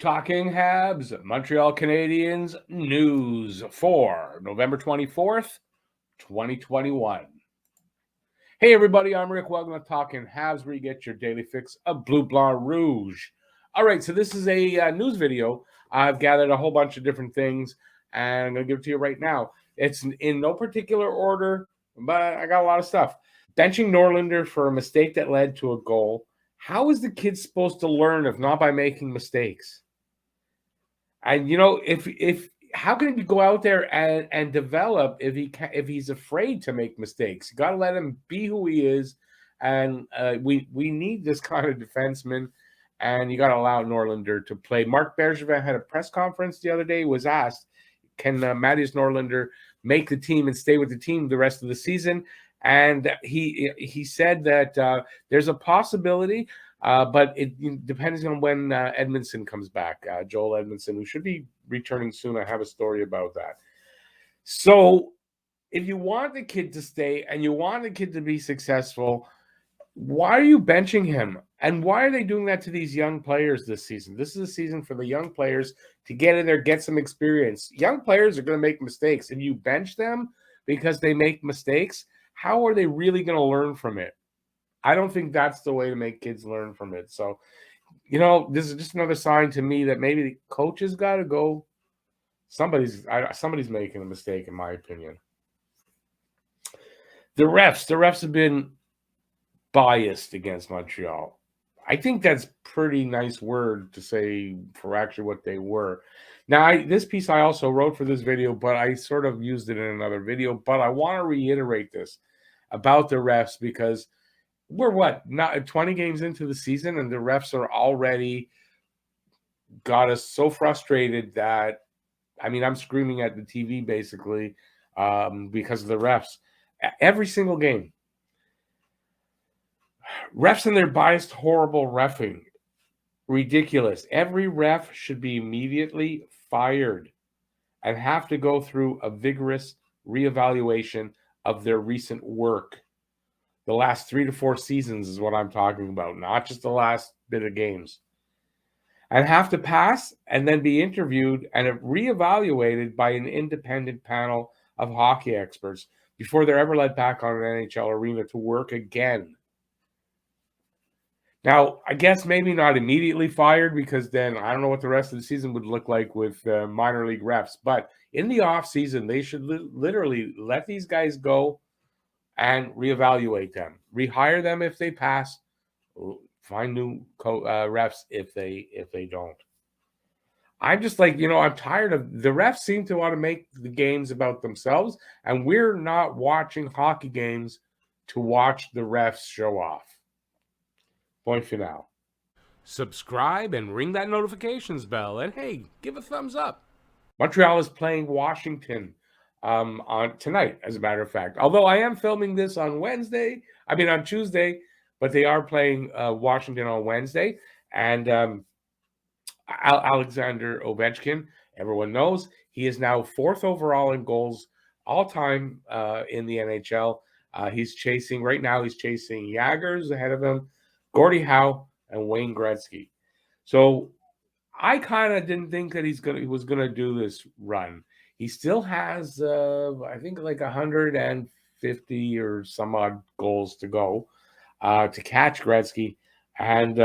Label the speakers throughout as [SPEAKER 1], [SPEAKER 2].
[SPEAKER 1] Talking Habs Montreal Canadiens news for November 24th, 2021. Hey everybody, I'm Rick. Welcome to Talking Habs, where you get your daily fix of Bleu Blanc Rouge. All right, so this is a news video. I've gathered a whole bunch of different things, and I'm going to give it to you right now. It's in no particular order, but I got a lot of stuff. Benching Norlinder for a mistake that led to a goal. How is the kid supposed to learn if not by making mistakes? And if how can he go out there and develop if he's afraid to make mistakes? You got to let him be who he is, and we need this kind of defenseman, and you got to allow Norlinder to play. Mark Berger had a press conference the other day. Was asked, "Can Mattias Norlinder make the team and stay with the team the rest of the season?" And he said that there's a possibility. But it depends on when Edmondson comes back, Joel Edmondson, who should be returning soon. I have a story about that. So if you want the kid to stay and you want the kid to be successful, why are you benching him? And why are they doing that to these young players this season? This is a season for the young players to get in there, get some experience. Young players are going to make mistakes. If you bench them because they make mistakes, how are they really going to learn from it? I don't think that's the way to make kids learn from it. So, this is just another sign to me that maybe the coaches got to go. Somebody's making a mistake, in my opinion. The refs have been biased against Montreal. I think that's pretty nice word to say for actually what they were. Now, this piece I also wrote for this video, but I sort of used it in another video. But I want to reiterate this about the refs because we're not 20 games into the season, and the refs are already got us so frustrated that, I'm screaming at the TV basically because of the refs. Every single game. Refs and their biased, horrible reffing. Ridiculous. Every ref should be immediately fired and have to go through a vigorous reevaluation of their recent work. The last 3 to 4 seasons is what I'm talking about, not just the last bit of games. And have to pass and then be interviewed and reevaluated by an independent panel of hockey experts before they're ever let back on an NHL arena to work again. Now, I guess maybe not immediately fired because then I don't know what the rest of the season would look like with minor league refs. But in the offseason, they should literally let these guys go and reevaluate them, rehire them if they pass, find new refs if they don't. I'm just like, I'm tired of the refs seem to want to make the games about themselves, and we're not watching hockey games to watch the refs show off. Point final. Subscribe and ring that notifications bell, and hey, give a thumbs up. Montreal is playing Washington on tonight, as a matter of fact. Although I am filming this on Tuesday, but they are playing Washington on Wednesday. And Alexander Ovechkin, everyone knows, he is now 4th overall in goals all time in the NHL. He's chasing Jagers ahead of him, Gordie Howe, and Wayne Gretzky. So I kind of didn't think that he was gonna do this run. He still has, I think, like 150 or some odd goals to go to catch Gretzky. And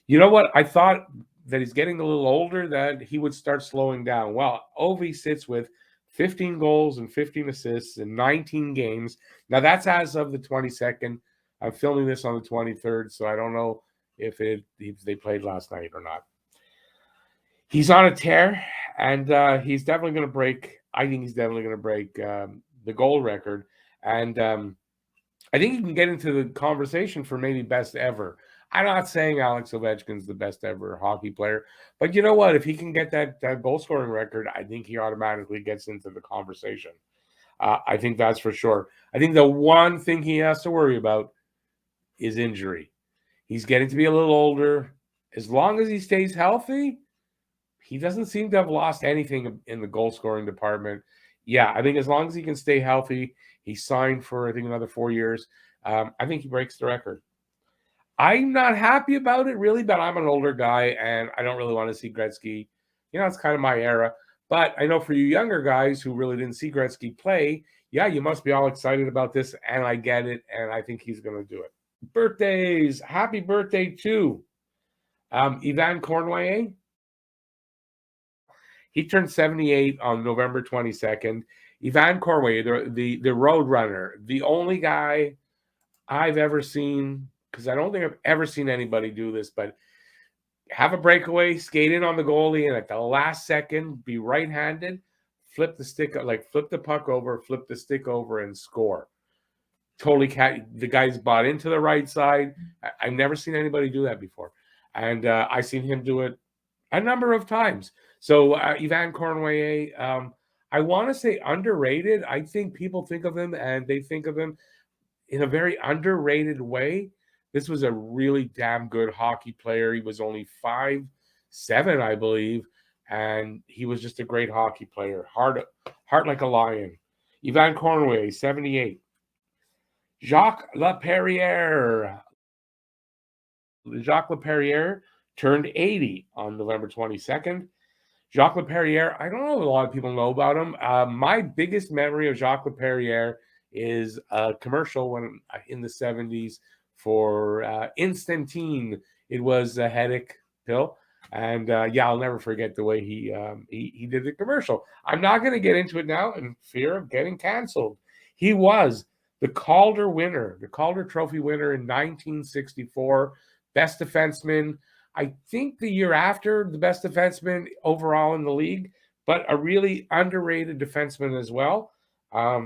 [SPEAKER 1] you know what? I thought that he's getting a little older, that he would start slowing down. Well, Ovie sits with 15 goals and 15 assists in 19 games. Now, that's as of the 22nd. I'm filming this on the 23rd, so I don't know if they played last night or not. He's on a tear, and he's definitely going to break. I think he's definitely going to break the goal record, and I think he can get into the conversation for maybe best ever. I'm not saying Alex Ovechkin's the best ever hockey player, but you know what? If he can get that goal scoring record, I think he automatically gets into the conversation. I think that's for sure. I think the one thing he has to worry about is injury. He's getting to be a little older. As long as he stays healthy, he doesn't seem to have lost anything in the goal scoring department. Yeah, I think as long as he can stay healthy, he's signed for, I think, another 4 years. I think he breaks the record. I'm not happy about it really, but I'm an older guy and I don't really want to see Gretzky. It's kind of my era. But I know for you younger guys who really didn't see Gretzky play, yeah, you must be all excited about this, and I get it, and I think he's going to do it. Birthdays. Happy birthday to Ivan Cornway. He turned 78 on November 22nd. Ivan Cornway, the road runner, the only guy I've ever seen, because I don't think I've ever seen anybody do this, but have a breakaway, skate in on the goalie, and at the last second, be right-handed, flip the puck over, flip the stick over, and score. Totally, the guy's bought into the right side. I've never seen anybody do that before, and I've seen him do it a number of times. So Ivan Cornway, I want to say underrated. I think people think of him, and they think of him in a very underrated way. This was a really damn good hockey player. He was only 5'7", I believe, and he was just a great hockey player. Heart like a lion. Ivan Cornway, 78. Jacques Laperriere. Jacques Laperriere turned 80 on November 22nd. Jacques Laperriere, I don't know if a lot of people know about him. My biggest memory of Jacques Laperriere is a commercial when in the 70s for Instantine. It was a headache pill. And I'll never forget the way he did the commercial. I'm not going to get into it now in fear of getting canceled. He was the Calder winner, the Calder Trophy winner in 1964, best defenseman. I think the year after, the best defenseman overall in the league, but a really underrated defenseman as well.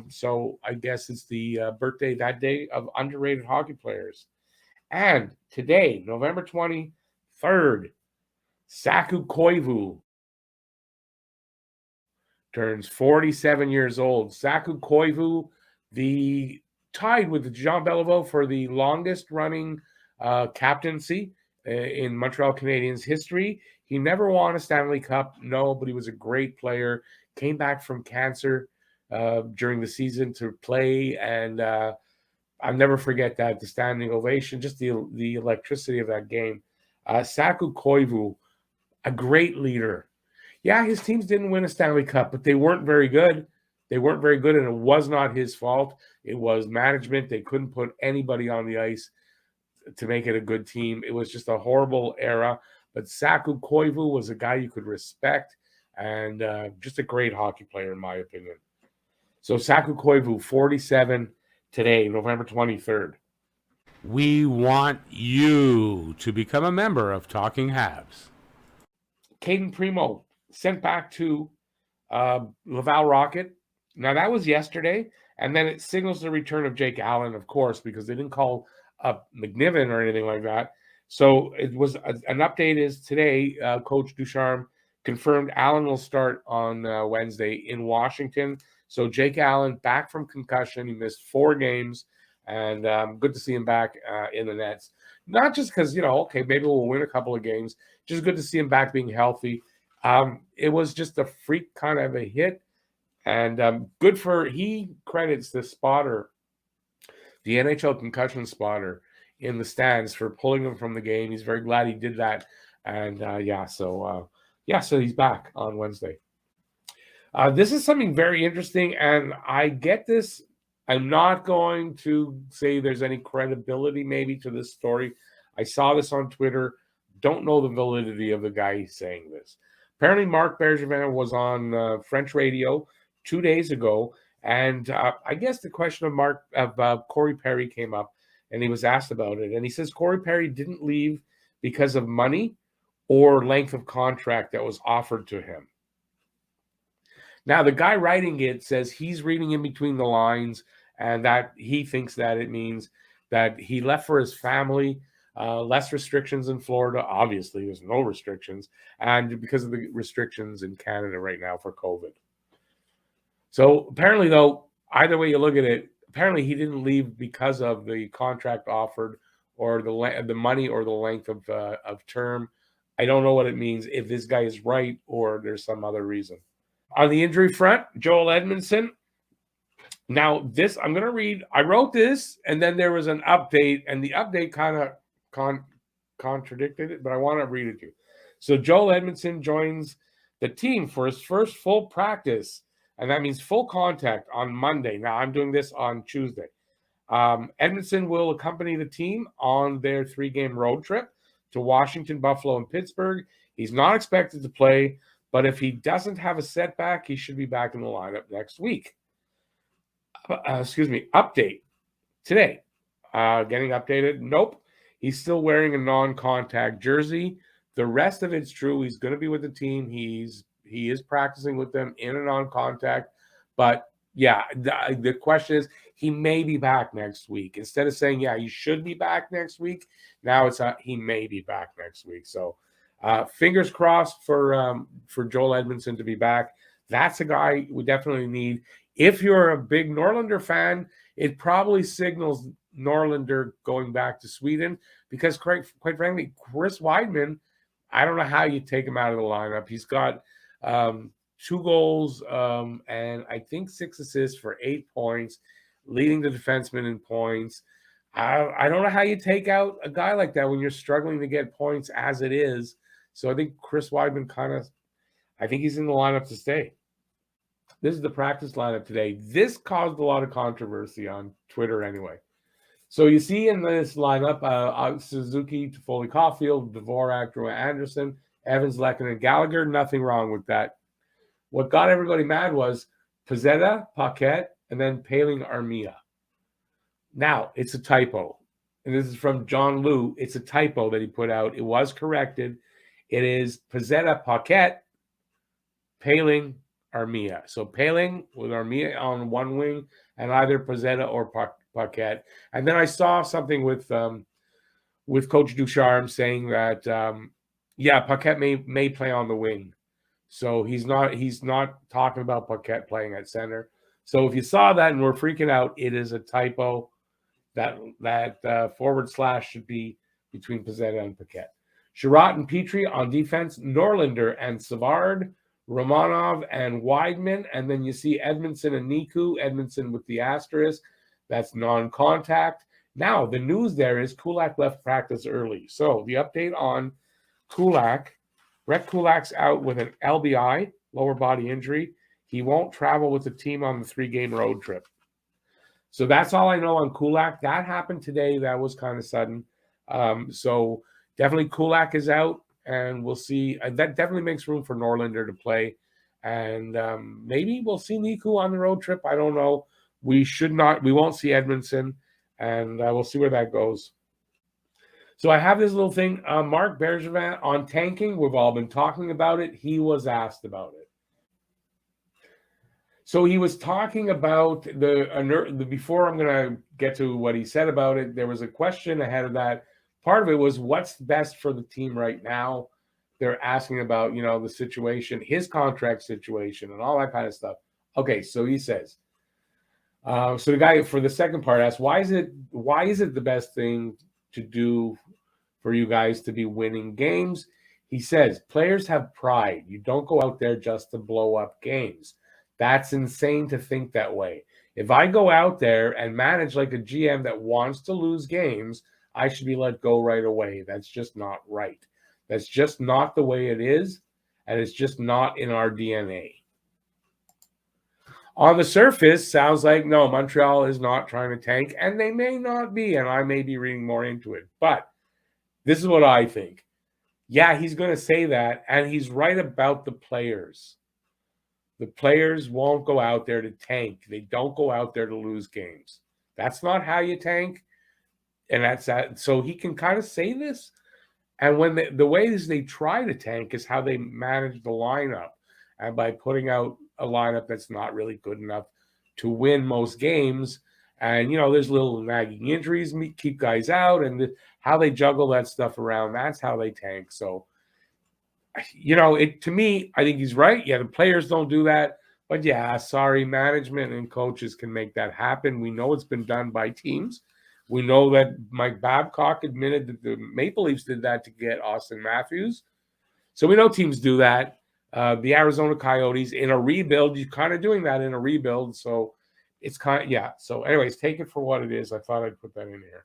[SPEAKER 1] So I guess it's the birthday that day of underrated hockey players. And today, November 23rd, Saku Koivu turns 47 years old. Saku Koivu, the tied with Jean Beliveau for the longest running captaincy in Montreal Canadiens history. He never won a Stanley Cup, no, but he was a great player. Came back from cancer during the season to play, and I'll never forget that, the standing ovation, just the electricity of that game. Saku Koivu, a great leader. Yeah, his teams didn't win a Stanley Cup, but they weren't very good. They weren't very good, and it was not his fault. It was management. They couldn't put anybody on the ice to make it a good team. It was just a horrible era. But Saku Koivu was a guy you could respect, and just a great hockey player, in my opinion. So Saku Koivu, 47 today, November 23rd. We want you to become a member of Talking Habs. Caden Primo sent back to Laval Rocket. Now, that was yesterday, and then it signals the return of Jake Allen, of course, because they didn't call up McNiven or anything like that. So it was an update is today, Coach Ducharme confirmed Allen will start on Wednesday in Washington. So Jake Allen back from concussion. He missed 4 games, and good to see him back in the nets. Not just because, okay, maybe we'll win a couple of games. Just good to see him back being healthy. It was just a freak kind of a hit. And he credits the spotter, the NHL concussion spotter in the stands, for pulling him from the game. He's very glad he did that. And so he's back on Wednesday. This is something very interesting, and I get this. I'm not going to say there's any credibility maybe to this story. I saw this on Twitter. Don't know the validity of the guy saying this. Apparently, Marc Bergevin was on French radio 2 days ago, and I guess the question of Corey Perry came up, and he was asked about it. And he says Corey Perry didn't leave because of money or length of contract that was offered to him. Now, the guy writing it says he's reading in between the lines, and that he thinks that it means that he left for his family, less restrictions in Florida. Obviously, there's no restrictions, and because of the restrictions in Canada right now for COVID. So apparently, though, either way you look at it, apparently he didn't leave because of the contract offered or the money or the length of term. I don't know what it means, if this guy is right or there's some other reason. On the injury front, Joel Edmondson. Now, this I'm going to read. I wrote this, and then there was an update, and the update kind of contradicted it, but I want to read it to you. So Joel Edmondson joins the team for his first full practice, and that means full contact on Monday. Now I'm doing this on Tuesday. Edmondson will accompany the team on their 3-game road trip to Washington, Buffalo, and Pittsburgh. He's not expected to play, but if he doesn't have a setback, he should be back in the lineup next week. Update today. Getting updated. Nope. He's still wearing a non-contact jersey. The rest of it's true. He's going to be with the team. He is practicing with them in a non-contact. But yeah, the question is, he may be back next week. Instead of saying, yeah, he should be back next week, now it's he may be back next week. So fingers crossed for Joel Edmondson to be back. That's a guy we definitely need. If you're a big Norlinder fan, it probably signals Norlinder going back to Sweden because, quite frankly, Chris Weidman, I don't know how you take him out of the lineup. He's got 2 goals and I think 6 assists for 8 points, leading the defenseman in points. I don't know how you take out a guy like that when you're struggling to get points as it is. So I think Chris Weidman I think he's in the lineup to stay. This is the practice lineup today. This caused a lot of controversy on Twitter anyway. So you see in this lineup, Suzuki, Toffoli, Caulfield, Dvorak, Drew Anderson, Evans, Lekin, and Gallagher. Nothing wrong with that. What got everybody mad was Pezzetta, Paquette, and then Paling Armia. Now, it's a typo. And this is from John Liu. It's a typo that he put out. It was corrected. It is Pezzetta, Paquette, Paling, Armia. So Paling with Armia on one wing and either Pezzetta or Paquette. And then I saw something with Coach Ducharme saying that Paquette may play on the wing. So he's not talking about Paquette playing at center. So if you saw that and we're freaking out, it is a typo. That forward slash should be between Pezzetta and Paquette. Sherratt and Petrie on defense, Norlinder and Savard, Romanov and Weidman, and then you see Edmondson and Niku. Edmondson with the asterisk. That's non-contact. Now, the news there is Kulak left practice early. So the update on Kulak, Brett Kulak's out with an LBI, lower body injury. He won't travel with the team on the 3-game road trip. So that's all I know on Kulak. That happened today. That was kind of sudden. So definitely Kulak is out. And we'll see. That definitely makes room for Norlinder to play. And maybe we'll see Niku on the road trip. I don't know. We won't see Edmondson. And we'll see where that goes. So I have this little thing. Marc Bergevin on tanking. We've all been talking about it. He was asked about it. So he was talking about before I'm going to get to what he said about it, there was a question ahead of that. Part of it was what's best for the team right now. They're asking about, the situation, his contract situation and all that kind of stuff. Okay, so he says, so the guy for the second part asked, why is it the best thing to do for you guys to be winning games? He says, players have pride. You don't go out there just to blow up games. That's insane to think that way. If I go out there and manage like a GM that wants to lose games, I should be let go right away. That's just not right. That's just not the way it is, and it's just not in our DNA. On the surface, sounds like, no, Montreal is not trying to tank, and they may not be, and I may be reading more into it. But this is what I think. Yeah, he's going to say that, and he's right about the players. The players won't go out there to tank. They don't go out there to lose games. That's not how you tank. And that's that. So he can kind of say this. And when the ways they try to tank is how they manage the lineup. And by putting out a lineup that's not really good enough to win most games. And, there's little nagging injuries, keep guys out. And how they juggle that stuff around, that's how they tank. So, to me, I think he's right. Yeah, the players don't do that. But yeah, sorry, management and coaches can make that happen. We know it's been done by teams. We know that Mike Babcock admitted that the Maple Leafs did that to get Austin Matthews. So we know teams do that. The Arizona Coyotes in a rebuild, you're kind of doing that in a rebuild. So it's kind of, yeah. So anyways, take it for what it is. I thought I'd put that in here.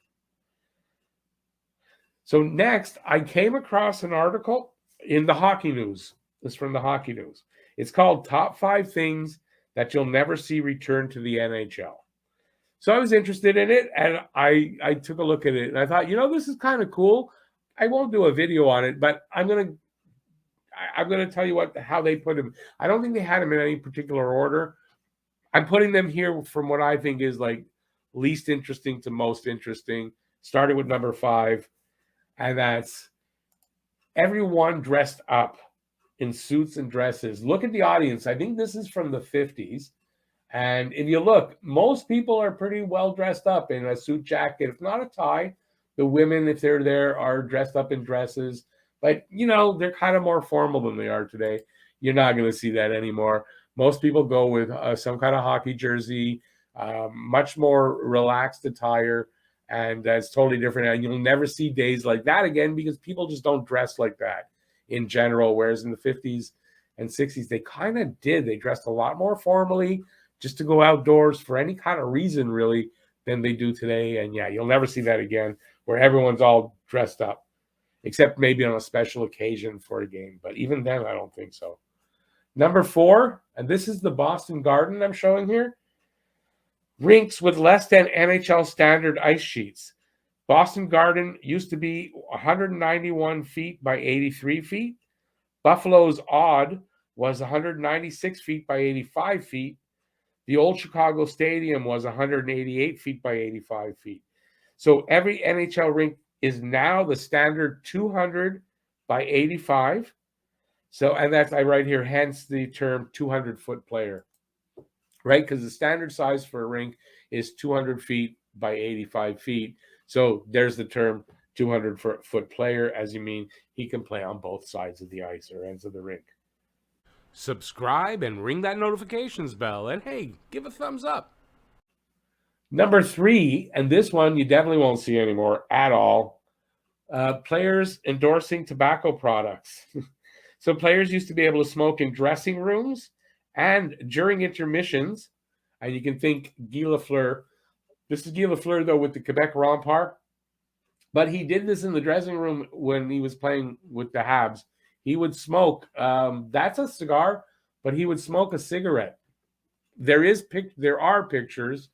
[SPEAKER 1] So next, I came across an article in the Hockey News. This is from the Hockey News. It's called Top 5 Things That You'll Never See Return to the NHL. So I was interested in it, and I took a look at it, and I thought, this is kind of cool. I won't do a video on it, but I'm gonna tell you how they put them. I don't think they had them in any particular order. I'm putting them here from what I think is like least interesting to most interesting. Starting with number 5, and that's everyone dressed up in suits and dresses. Look at the audience. I think this is from the 50s. And if you look, most people are pretty well dressed up in a suit jacket, if not a tie. The women, if they're there, are dressed up in dresses. But, they're kind of more formal than they are today. You're not going to see that anymore. Most people go with some kind of hockey jersey, much more relaxed attire. And that's totally different. And you'll never see days like that again because people just don't dress like that in general. Whereas in the 50s and 60s, they kind of did. They dressed a lot more formally just to go outdoors for any kind of reason, really, than they do today. And yeah, you'll never see that again where everyone's all dressed up, except maybe on a special occasion for a game. But even then, I don't think so. Number 4, and this is the Boston Garden I'm showing here. Rinks with less than NHL standard ice sheets. Boston Garden used to be 191 feet by 83 feet. Buffalo's odd was 196 feet by 85 feet. The old Chicago Stadium was 188 feet by 85 feet. So every NHL rink is now the standard 200 by 85. So, and that's, I write here, hence the term 200-foot player, right? Because the standard size for a rink is 200 feet by 85 feet. So there's the term 200-foot player, as you mean he can play on both sides of the ice or ends of the rink. Subscribe and ring that notifications bell. And hey, give a thumbs up. Number 3, and this one you definitely won't see anymore at all, players endorsing tobacco products. So players used to be able to smoke in dressing rooms and during intermissions. And you can think Guy Lafleur. This is Guy Lafleur, though, with the Quebec Rempart. But he did this in the dressing room when he was playing with the Habs. He would smoke. That's a cigar, but he would smoke a cigarette. There are pictures.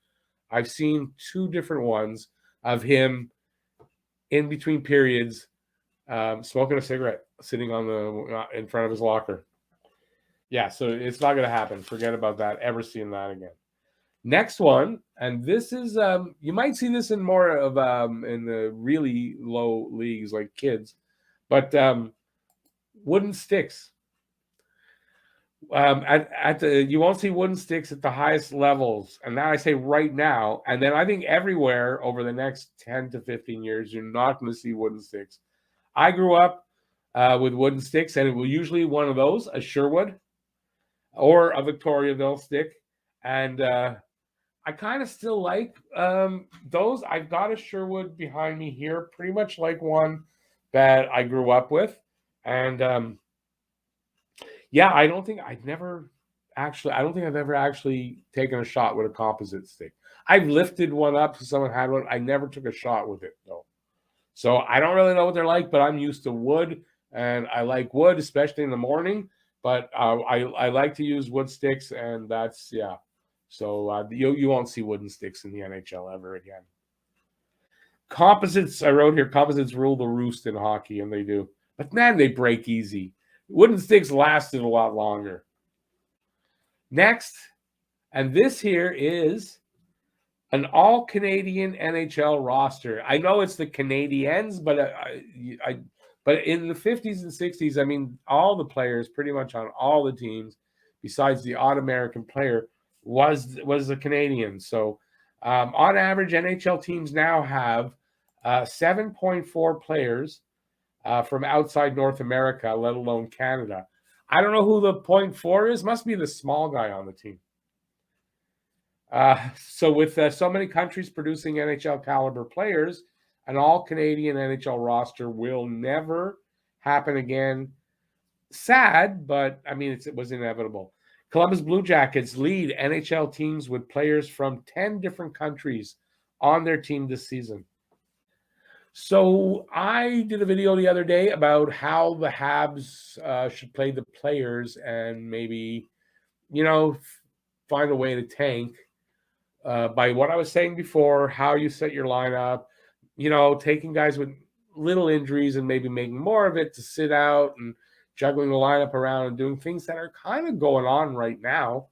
[SPEAKER 1] I've seen 2 different ones of him in between periods smoking a cigarette, sitting on in front of his locker. Yeah, so it's not going to happen. Forget about that. Ever seeing that again. Next one, and this is you might see this in more of in the really low leagues like kids, but wooden sticks. You won't see wooden sticks at the highest levels, and that I say right now. And then I think everywhere over the next 10 to 15 years, you're not going to see wooden sticks. I grew up with wooden sticks, and it was usually one of those, a Sherwood or a Victoriaville stick, and I kind of still like those. I've got a Sherwood behind me here, pretty much like one that I grew up with, and yeah, I don't think I've ever actually taken a shot with a composite stick. I've lifted one up so someone had one. I never took a shot with it though. So I don't really know what they're like, but I'm used to wood, and I like wood, especially in the morning. But I like to use wood sticks, and that's yeah. So you won't see wooden sticks in the NHL ever again. Composites, I wrote here, composites rule the roost in hockey, and they do. But man, they break easy. Wooden sticks lasted a lot longer. Next, and this here is an all-Canadian NHL roster. I know it's the Canadiens, but in the 50s and 60s, I mean, all the players pretty much on all the teams, besides the odd American player, was the Canadian. So on average, NHL teams now have 7.4 players from outside North America, let alone Canada. I don't know who the 0.4 is. Must be the small guy on the team. So with so many countries producing NHL caliber players, an all-Canadian NHL roster will never happen again. Sad, but I mean, it was inevitable. Columbus Blue Jackets lead NHL teams with players from 10 different countries on their team this season. So I did a video the other day about how the Habs should play the players and maybe, find a way to tank by what I was saying before, how you set your lineup, taking guys with little injuries and maybe making more of it to sit out and juggling the lineup around and doing things that are kind of going on right now.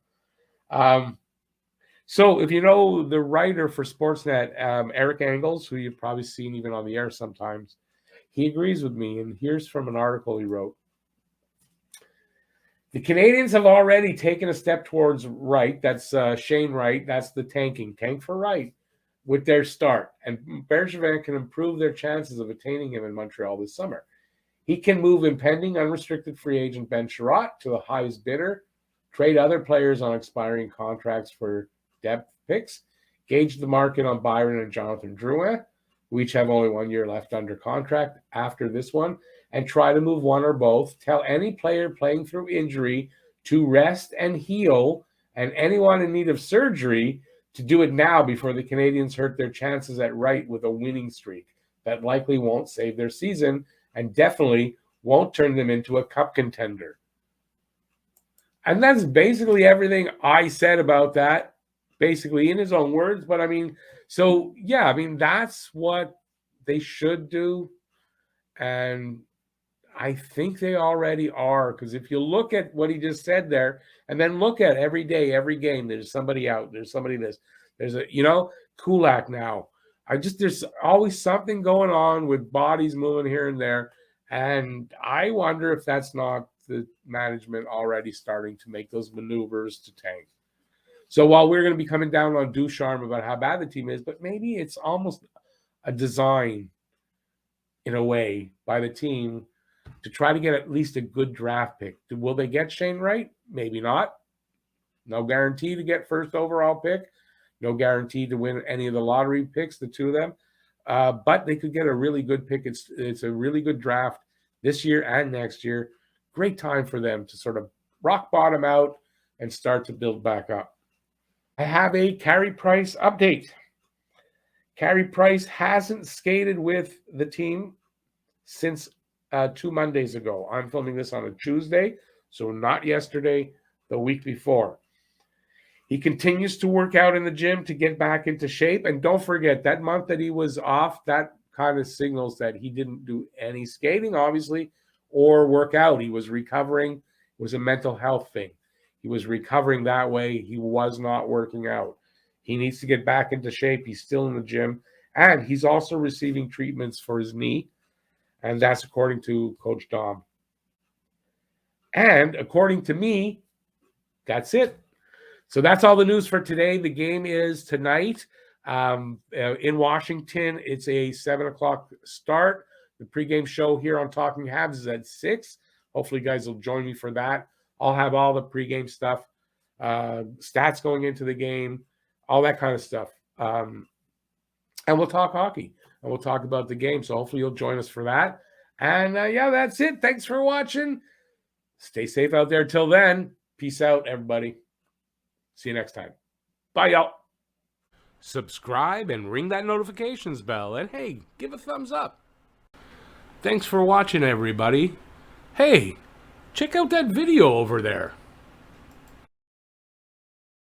[SPEAKER 1] So if you know the writer for Sportsnet, Eric Engels, who you've probably seen even on the air sometimes, he agrees with me. And here's from an article he wrote. The Canadiens have already taken a step towards Wright. That's Shane Wright. That's the tank for Wright with their start. And Bergevin can improve their chances of attaining him in Montreal this summer. He can move impending unrestricted free agent Ben Sherratt to the highest bidder, trade other players on expiring contracts for depth picks, gauge the market on Byron and Jonathan Drouin, who each have only 1 year left under contract after this one, and try to move one or both. Tell any player playing through injury to rest and heal, and anyone in need of surgery to do it now before the Canadiens hurt their chances at right with a winning streak that likely won't save their season and definitely won't turn them into a cup contender. And that's basically everything I said about that, basically in his own words. But that's what they should do. And I think they already are, because if you look at what he just said there, and then look at every day, every game, there's somebody out, there's somebody this, there's Kulak now. There's always something going on with bodies moving here and there. And I wonder if that's not the management already starting to make those maneuvers to tank. So while we're going to be coming down on Ducharme about how bad the team is, but maybe it's almost a design in a way by the team to try to get at least a good draft pick. Will they get Shane Wright? Maybe not. No guarantee to get first overall pick. No guarantee to win any of the lottery picks, the two of them. But they could get a really good pick. It's a really good draft this year and next year. Great time for them to sort of rock bottom out and start to build back up. I have a Carey Price update. Carey Price hasn't skated with the team since 2 Mondays ago. I'm filming this on a Tuesday, so not yesterday, the week before. He continues to work out in the gym to get back into shape. And don't forget, that month that he was off, that kind of signals that he didn't do any skating, obviously, or work out. He was recovering. It was a mental health thing. He was recovering that way. He was not working out. He needs to get back into shape. He's still in the gym. And he's also receiving treatments for his knee. And that's according to Coach Dom. And according to me, that's it. So that's all the news for today. The game is tonight in Washington. It's a 7 o'clock start. The pregame show here on Talking Habs is at 6. Hopefully, you guys will join me for that. I'll have all the pregame stuff, stats going into the game, all that kind of stuff. And we'll talk hockey, and we'll talk about the game. So hopefully you'll join us for that. And that's it. Thanks for watching. Stay safe out there. Till then, peace out, everybody. See you next time. Bye, y'all. Subscribe and ring that notifications bell. And hey, give a thumbs up. Thanks for watching, everybody. Hey, check out that video over there.